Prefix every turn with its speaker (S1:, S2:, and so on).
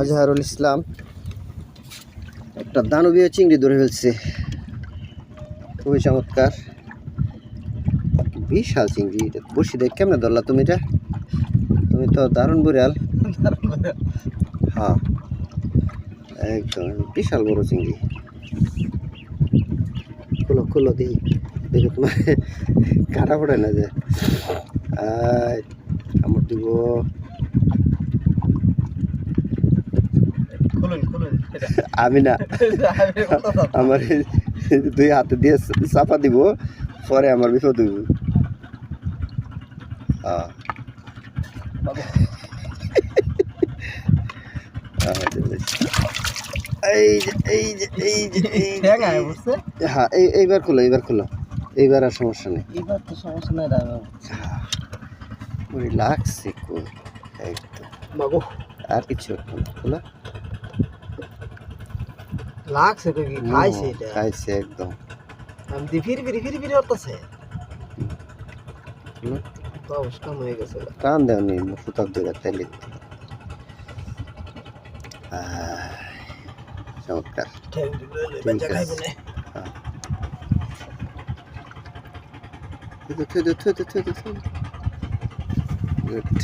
S1: আজহারুল ইসলাম একটা দানবীয় চিংড়ি ধরে ফেলছে, খুবই চমৎকার, বিশাল চিংড়ি। বসি দেখ কেমনে ধরলা তুমি? এটা তুমি তো দারুণ বুড়াল। হ্যাঁ, একদম বিশাল বড় চিংড়ি। খুলো খুলো দেখি, দেখো তোমার কাটা পড়ে না যে। কামড় দিব। আমি না, আমার দুই হাতে দিয়ে চাপা দিব, পরে আমার বিপদ হইব। এইবার খুলো, এইবার খুলো, এইবার আর সমস্যা নেই।
S2: এইবার তো সমস্যা নাই।
S1: ওই লাগছে কই
S2: বাবু,
S1: আর কিছু খোলা
S2: লাগছে কই? খাইছে এটা,
S1: খাইছে একদম।
S2: আমি দি ফিরি ফিরি ফিরি ফিরি করতেছে। তো অবস্থা হয়ে গেছে।
S1: টান দেও নি ফুটার ধরে তেলে। চমৎকার। ঠিক আছে। Good.